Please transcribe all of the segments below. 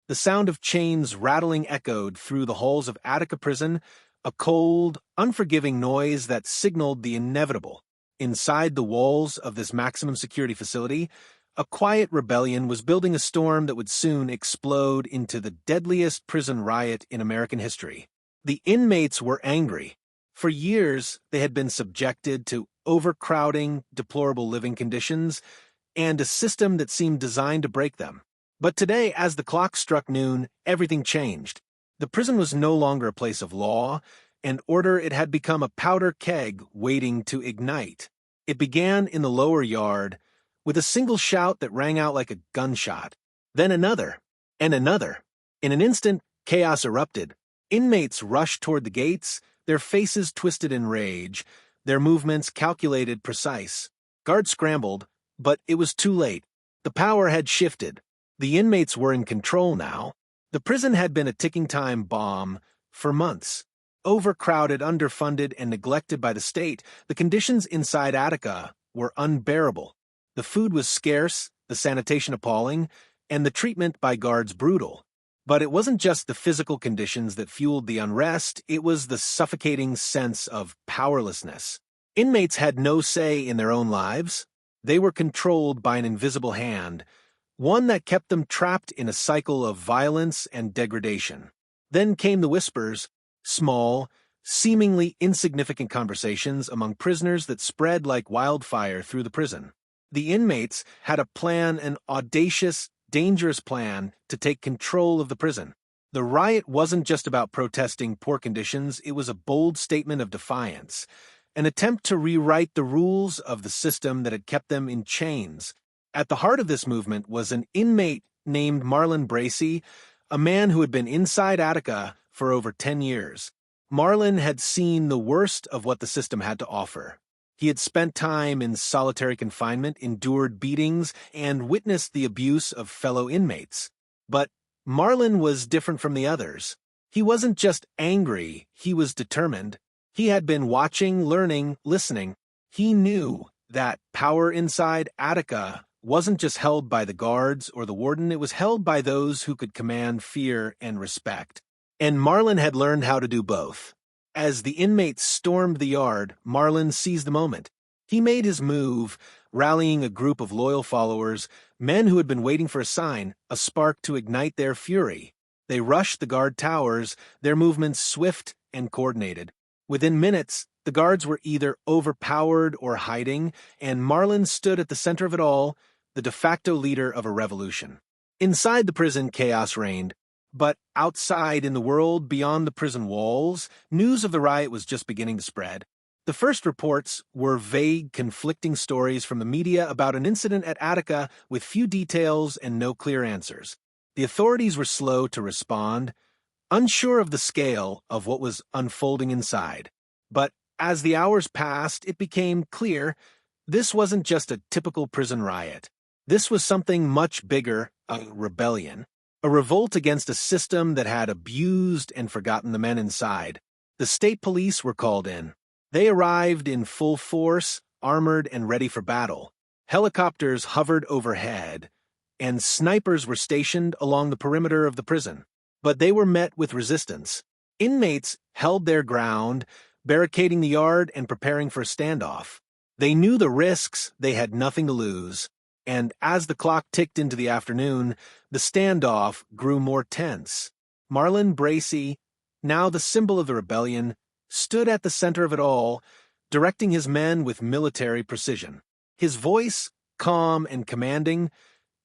The sound of chains rattling echoed through the halls of Attica Prison, a cold, unforgiving noise that signaled the inevitable. Inside the walls of this maximum security facility, a quiet rebellion was building a storm that would soon explode into the deadliest prison riot in American history. The inmates were angry. For years, they had been subjected to overcrowding, deplorable living conditions, and a system that seemed designed to break them. But today, as the clock struck noon, everything changed. The prison was no longer a place of law and order. It had become a powder keg waiting to ignite. It began in the lower yard, with a single shout that rang out like a gunshot. Then another, and another. In an instant, chaos erupted. Inmates rushed toward the gates, their faces twisted in rage, their movements calculated, precise. Guards scrambled, but it was too late. The power had shifted. The inmates were in control now. The prison had been a ticking time bomb for months. Overcrowded, underfunded, and neglected by the state, the conditions inside Attica were unbearable. The food was scarce, the sanitation appalling, and the treatment by guards brutal. But it wasn't just the physical conditions that fueled the unrest, it was the suffocating sense of powerlessness. Inmates had no say in their own lives. They were controlled by an invisible hand, one that kept them trapped in a cycle of violence and degradation. Then came the whispers, small, seemingly insignificant conversations among prisoners that spread like wildfire through the prison. The inmates had a plan, an audacious, dangerous plan to take control of the prison. The riot wasn't just about protesting poor conditions, it was a bold statement of defiance, an attempt to rewrite the rules of the system that had kept them in chains. At the heart of this movement was an inmate named Marlon Bracey, a man who had been inside Attica for over 10 years. Marlon had seen the worst of what the system had to offer. He had spent time in solitary confinement, endured beatings, and witnessed the abuse of fellow inmates. But Marlon was different from the others. He wasn't just angry, he was determined. He had been watching, learning, listening. He knew that power inside Attica wasn't just held by the guards or the warden, it was held by those who could command fear and respect. And Marlon had learned how to do both. As the inmates stormed the yard, Marlon seized the moment. He made his move, rallying a group of loyal followers, men who had been waiting for a sign, a spark to ignite their fury. They rushed the guard towers, their movements swift and coordinated. Within minutes, the guards were either overpowered or hiding, and Marlon stood at the center of it all, the de facto leader of a revolution. Inside the prison, chaos reigned. But outside in the world, beyond the prison walls, news of the riot was just beginning to spread. The first reports were vague, conflicting stories from the media about an incident at Attica with few details and no clear answers. The authorities were slow to respond, unsure of the scale of what was unfolding inside. But as the hours passed, it became clear this wasn't just a typical prison riot. This was something much bigger, a rebellion. A revolt against a system that had abused and forgotten the men inside. The state police were called in. They arrived in full force, armored and ready for battle. Helicopters hovered overhead, and snipers were stationed along the perimeter of the prison. But they were met with resistance. Inmates held their ground, barricading the yard and preparing for a standoff. They knew the risks, they had nothing to lose. And as the clock ticked into the afternoon, the standoff grew more tense. Marlon Bracey, now the symbol of the rebellion, stood at the center of it all, directing his men with military precision. His voice, calm and commanding,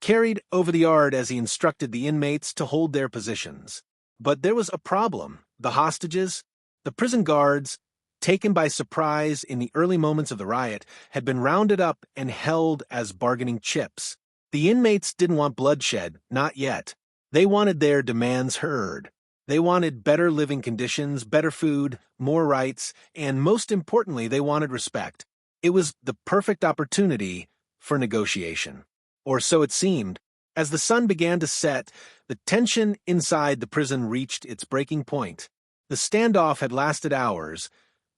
carried over the yard as he instructed the inmates to hold their positions. But there was a problem. The hostages, the prison guards, taken by surprise in the early moments of the riot, had been rounded up and held as bargaining chips. The inmates didn't want bloodshed, not yet. They wanted their demands heard. They wanted better living conditions, better food, more rights, and most importantly, they wanted respect. It was the perfect opportunity for negotiation. Or so it seemed. As the sun began to set, the tension inside the prison reached its breaking point. The standoff had lasted hours,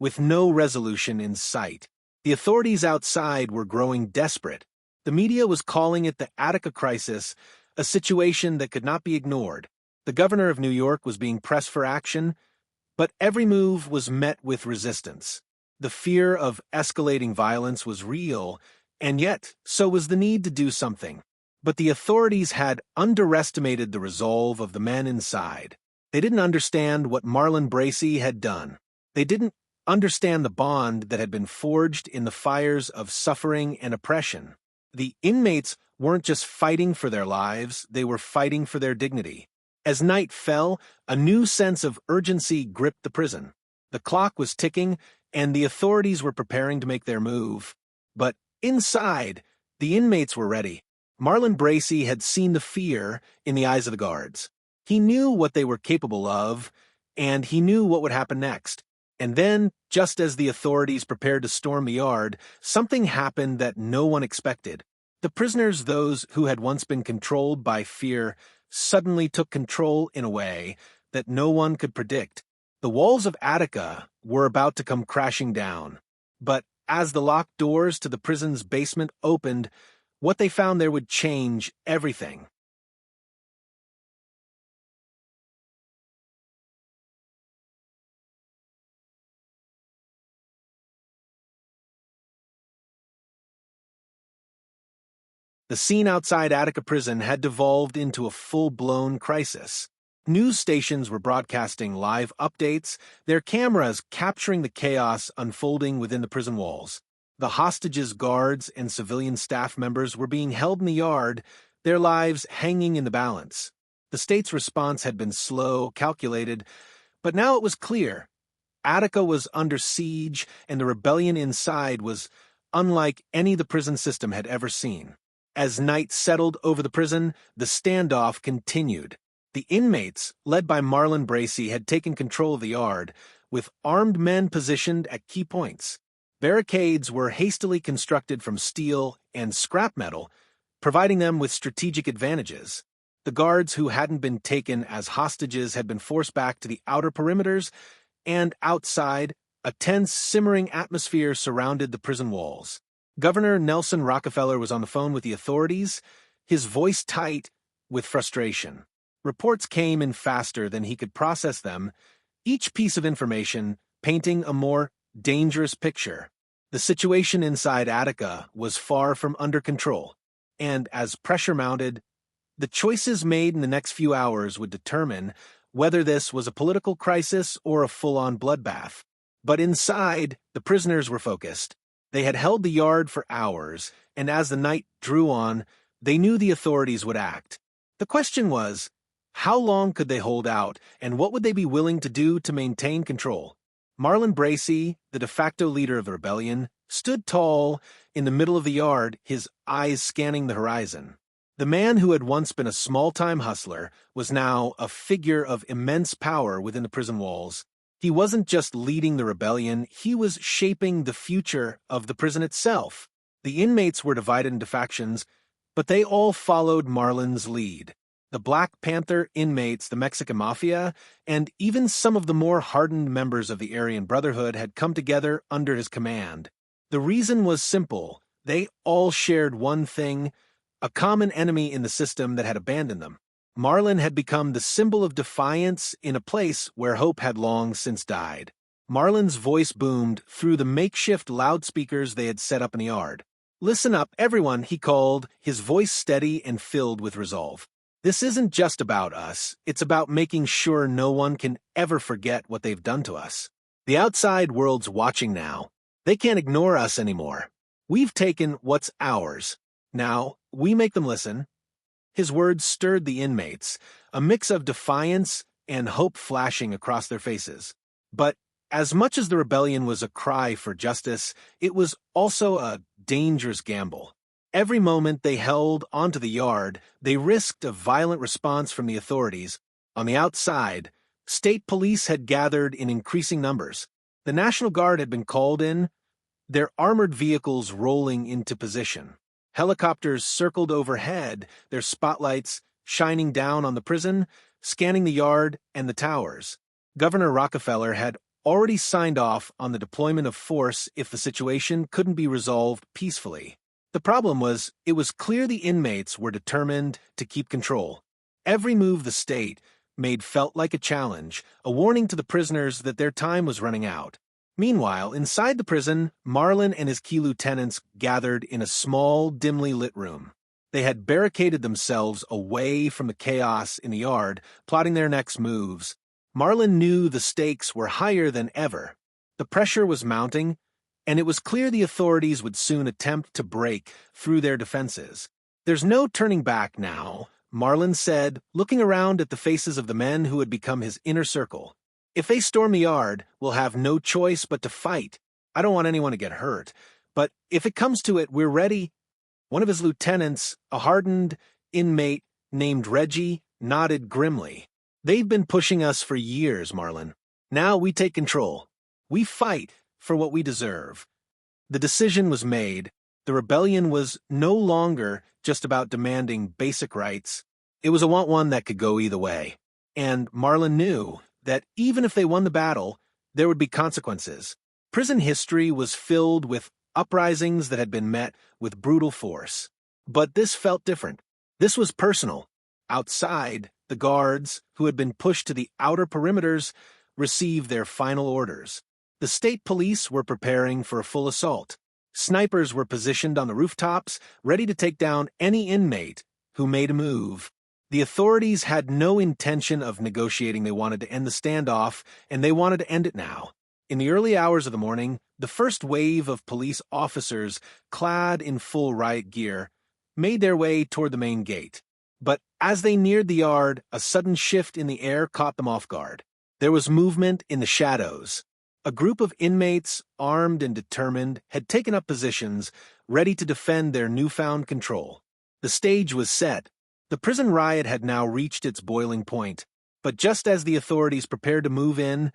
with no resolution in sight. The authorities outside were growing desperate. The media was calling it the Attica crisis, a situation that could not be ignored. The governor of New York was being pressed for action, but every move was met with resistance. The fear of escalating violence was real, and yet so was the need to do something. But the authorities had underestimated the resolve of the men inside. They didn't understand what Marlon Bracey had done. They didn't understand the bond that had been forged in the fires of suffering and oppression. The inmates weren't just fighting for their lives, they were fighting for their dignity. As night fell, a new sense of urgency gripped the prison. The clock was ticking, and the authorities were preparing to make their move. But inside, the inmates were ready. Marlon Bracey had seen the fear in the eyes of the guards. He knew what they were capable of, and he knew what would happen next. And then, just as the authorities prepared to storm the yard, something happened that no one expected. The prisoners, those who had once been controlled by fear, suddenly took control in a way that no one could predict. The walls of Attica were about to come crashing down. But as the locked doors to the prison's basement opened, what they found there would change everything. The scene outside Attica Prison had devolved into a full-blown crisis. News stations were broadcasting live updates, their cameras capturing the chaos unfolding within the prison walls. The hostages, guards, and civilian staff members were being held in the yard, their lives hanging in the balance. The state's response had been slow, calculated, but now it was clear. Attica was under siege, and the rebellion inside was unlike any the prison system had ever seen. As night settled over the prison, the standoff continued. The inmates, led by Marlon Bracey, had taken control of the yard, with armed men positioned at key points. Barricades were hastily constructed from steel and scrap metal, providing them with strategic advantages. The guards who hadn't been taken as hostages had been forced back to the outer perimeters, and outside, a tense, simmering atmosphere surrounded the prison walls. Governor Nelson Rockefeller was on the phone with the authorities, his voice tight with frustration. Reports came in faster than he could process them, each piece of information painting a more dangerous picture. The situation inside Attica was far from under control, and as pressure mounted, the choices made in the next few hours would determine whether this was a political crisis or a full-on bloodbath. But inside, the prisoners were focused. They had held the yard for hours, and as the night drew on, they knew the authorities would act. The question was, how long could they hold out, and what would they be willing to do to maintain control? Marlon Bracey, the de facto leader of the rebellion, stood tall in the middle of the yard, his eyes scanning the horizon. The man who had once been a small-time hustler was now a figure of immense power within the prison walls. He wasn't just leading the rebellion, he was shaping the future of the prison itself. The inmates were divided into factions, but they all followed Marlon's lead. The Black Panther inmates, the Mexican Mafia, and even some of the more hardened members of the Aryan Brotherhood had come together under his command. The reason was simple. They all shared one thing, a common enemy in the system that had abandoned them. Marlon had become the symbol of defiance in a place where hope had long since died. Marlon's voice boomed through the makeshift loudspeakers they had set up in the yard. "Listen up, everyone," he called, his voice steady and filled with resolve. "This isn't just about us. It's about making sure no one can ever forget what they've done to us. The outside world's watching now. They can't ignore us anymore. We've taken what's ours. Now, we make them listen." His words stirred the inmates, a mix of defiance and hope flashing across their faces. But as much as the rebellion was a cry for justice, it was also a dangerous gamble. Every moment they held onto the yard, they risked a violent response from the authorities. On the outside, state police had gathered in increasing numbers. The National Guard had been called in, their armored vehicles rolling into position. Helicopters circled overhead, their spotlights shining down on the prison, scanning the yard and the towers. Governor Rockefeller had already signed off on the deployment of force if the situation couldn't be resolved peacefully. The problem was, it was clear the inmates were determined to keep control. Every move the state made felt like a challenge, a warning to the prisoners that their time was running out. Meanwhile, inside the prison, Marlin and his key lieutenants gathered in a small, dimly lit room. They had barricaded themselves away from the chaos in the yard, plotting their next moves. Marlin knew the stakes were higher than ever. The pressure was mounting, and it was clear the authorities would soon attempt to break through their defenses. "There's no turning back now," Marlin said, looking around at the faces of the men who had become his inner circle. "If they storm the yard, we'll have no choice but to fight. I don't want anyone to get hurt, but if it comes to it, we're ready." One of his lieutenants, a hardened inmate named Reggie, nodded grimly. "They've been pushing us for years, Marlin. Now we take control. We fight for what we deserve." The decision was made. The rebellion was no longer just about demanding basic rights. It was a want one that could go either way. And Marlin knew that even if they won the battle, there would be consequences. Prison history was filled with uprisings that had been met with brutal force. But this felt different. This was personal. Outside, the guards, who had been pushed to the outer perimeters, received their final orders. The state police were preparing for a full assault. Snipers were positioned on the rooftops, ready to take down any inmate who made a move. The authorities had no intention of negotiating. They wanted to end the standoff, and they wanted to end it now. In the early hours of the morning, the first wave of police officers, clad in full riot gear, made their way toward the main gate. But as they neared the yard, a sudden shift in the air caught them off guard. There was movement in the shadows. A group of inmates, armed and determined, had taken up positions, ready to defend their newfound control. The stage was set. The prison riot had now reached its boiling point. But just as the authorities prepared to move in,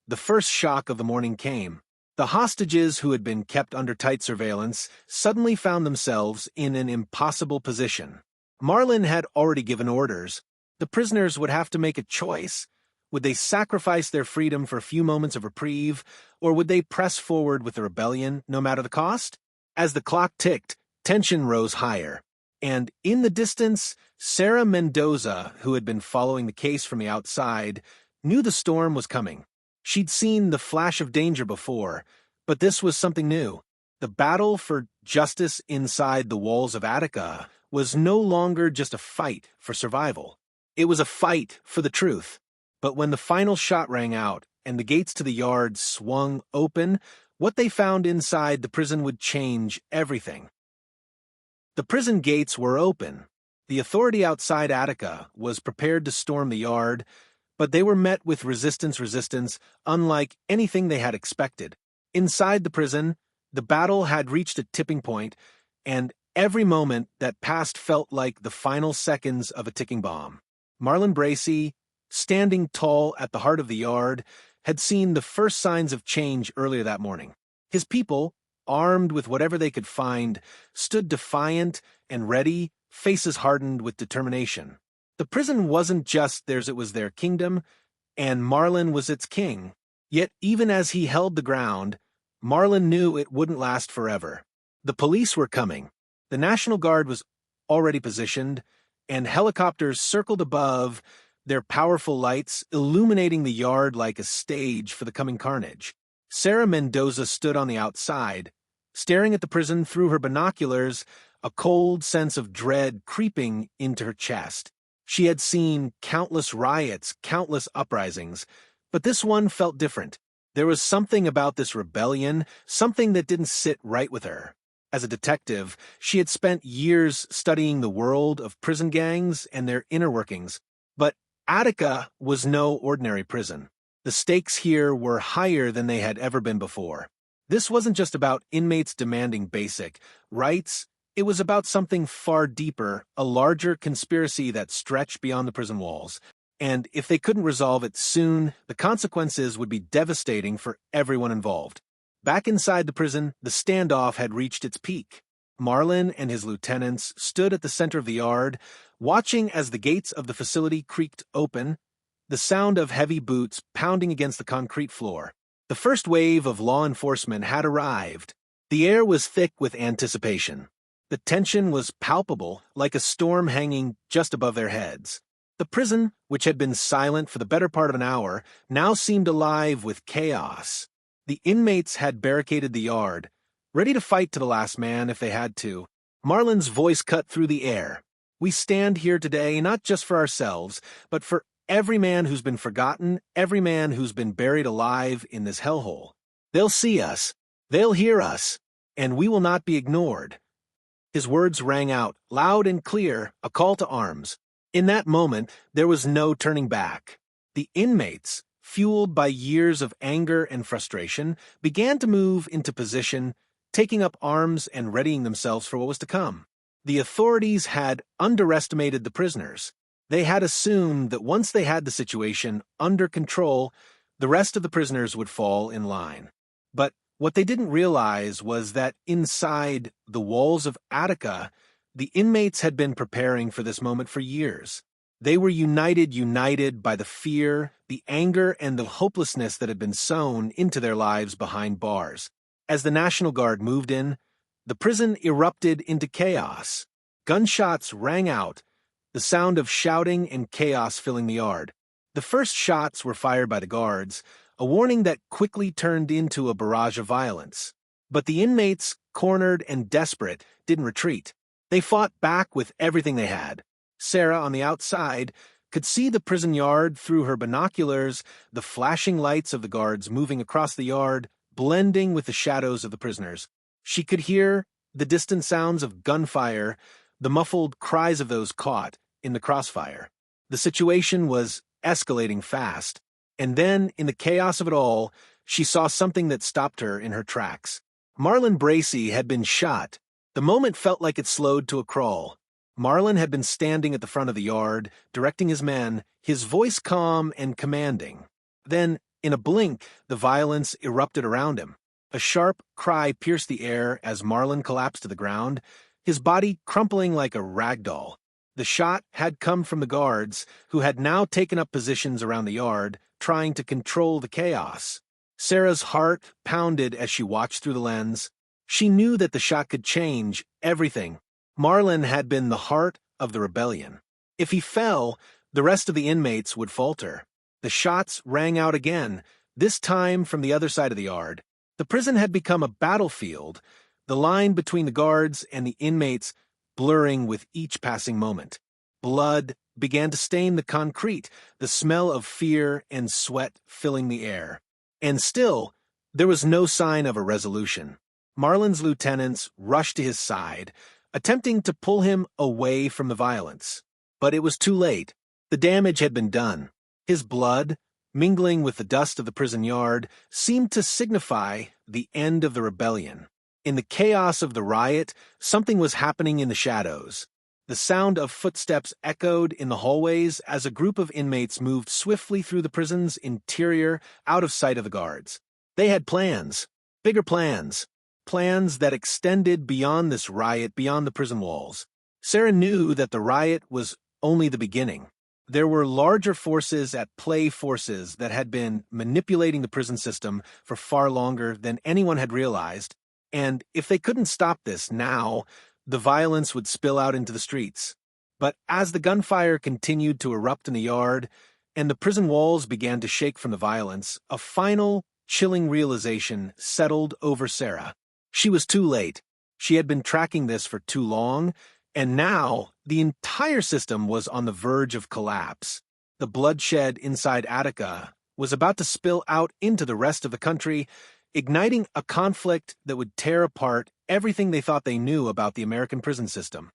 the first shock of the morning came. The hostages who had been kept under tight surveillance suddenly found themselves in an impossible position. Marlin had already given orders. The prisoners would have to make a choice. Would they sacrifice their freedom for a few moments of reprieve, or would they press forward with the rebellion, no matter the cost? As the clock ticked, tension rose higher. And in the distance, Sarah Mendoza, who had been following the case from the outside, knew the storm was coming. She'd seen the flash of danger before, but this was something new. The battle for justice inside the walls of Attica was no longer just a fight for survival. It was a fight for the truth. But when the final shot rang out and the gates to the yard swung open, what they found inside the prison would change everything. The prison gates were open. The authority outside Attica was prepared to storm the yard, but they were met with resistance unlike anything they had expected. Inside the prison, the battle had reached a tipping point, and every moment that passed felt like the final seconds of a ticking bomb. Marlin Bracey, standing tall at the heart of the yard, had seen the first signs of change earlier that morning. His people, armed with whatever they could find, stood defiant and ready, faces hardened with determination. The prison wasn't just theirs, it was their kingdom, and Marlin was its king. Yet even as he held the ground, Marlin knew it wouldn't last forever. The police were coming. The National Guard was already positioned, and helicopters circled above, their powerful lights illuminating the yard like a stage for the coming carnage. Sarah Mendoza stood on the outside, staring at the prison through her binoculars, a cold sense of dread creeping into her chest. She had seen countless riots, countless uprisings, but this one felt different. There was something about this rebellion, something that didn't sit right with her. As a detective, she had spent years studying the world of prison gangs and their inner workings. But Attica was no ordinary prison. The stakes here were higher than they had ever been before. This wasn't just about inmates demanding basic rights. It was about something far deeper, a larger conspiracy that stretched beyond the prison walls. And if they couldn't resolve it soon, the consequences would be devastating for everyone involved. Back inside the prison, the standoff had reached its peak. Marlin and his lieutenants stood at the center of the yard, watching as the gates of the facility creaked open, the sound of heavy boots pounding against the concrete floor. The first wave of law enforcement had arrived. The air was thick with anticipation. The tension was palpable, like a storm hanging just above their heads. The prison, which had been silent for the better part of an hour, now seemed alive with chaos. The inmates had barricaded the yard, ready to fight to the last man if they had to. Marlin's voice cut through the air. We stand here today not just for ourselves, but for every man who's been forgotten, every man who's been buried alive in this hellhole. They'll see us, they'll hear us, and we will not be ignored. His words rang out, loud and clear, a call to arms. In that moment, there was no turning back. The inmates, fueled by years of anger and frustration, began to move into position, taking up arms and readying themselves for what was to come. The authorities had underestimated the prisoners. They had assumed that once they had the situation under control, the rest of the prisoners would fall in line. But what they didn't realize was that inside the walls of Attica, the inmates had been preparing for this moment for years. They were united by the fear, the anger, and the hopelessness that had been sown into their lives behind bars. As the National Guard moved in, the prison erupted into chaos. Gunshots rang out, the sound of shouting and chaos filling the yard. The first shots were fired by the guards, a warning that quickly turned into a barrage of violence. But the inmates, cornered and desperate, didn't retreat. They fought back with everything they had. Sarah, on the outside, could see the prison yard through her binoculars, the flashing lights of the guards moving across the yard, blending with the shadows of the prisoners. She could hear the distant sounds of gunfire, the muffled cries of those caught in the crossfire. The situation was escalating fast, and then, in the chaos of it all, she saw something that stopped her in her tracks. Marlin Bracey had been shot. The moment felt like it slowed to a crawl. Marlin had been standing at the front of the yard, directing his men, his voice calm and commanding. Then, in a blink, the violence erupted around him. A sharp cry pierced the air as Marlin collapsed to the ground, his body crumpling like a rag doll. The shot had come from the guards, who had now taken up positions around the yard, trying to control the chaos. Sarah's heart pounded as she watched through the lens. She knew that the shot could change everything. Marlin had been the heart of the rebellion. If he fell, the rest of the inmates would falter. The shots rang out again, this time from the other side of the yard. The prison had become a battlefield, the line between the guards and the inmates blurring with each passing moment. Blood began to stain the concrete, the smell of fear and sweat filling the air. And still, there was no sign of a resolution. Marlin's lieutenants rushed to his side, attempting to pull him away from the violence. But it was too late. The damage had been done. His blood, mingling with the dust of the prison yard, seemed to signify the end of the rebellion. In the chaos of the riot, something was happening in the shadows. The sound of footsteps echoed in the hallways as a group of inmates moved swiftly through the prison's interior, out of sight of the guards. They had plans, bigger plans, plans that extended beyond this riot, beyond the prison walls. Sarah knew that the riot was only the beginning. There were larger forces at play, forces that had been manipulating the prison system for far longer than anyone had realized, and if they couldn't stop this now, the violence would spill out into the streets. But as the gunfire continued to erupt in the yard, and the prison walls began to shake from the violence, a final, chilling realization settled over Sarah. She was too late. She had been tracking this for too long, and now the entire system was on the verge of collapse. The bloodshed inside Attica was about to spill out into the rest of the country, igniting a conflict that would tear apart everything they thought they knew about the American prison system.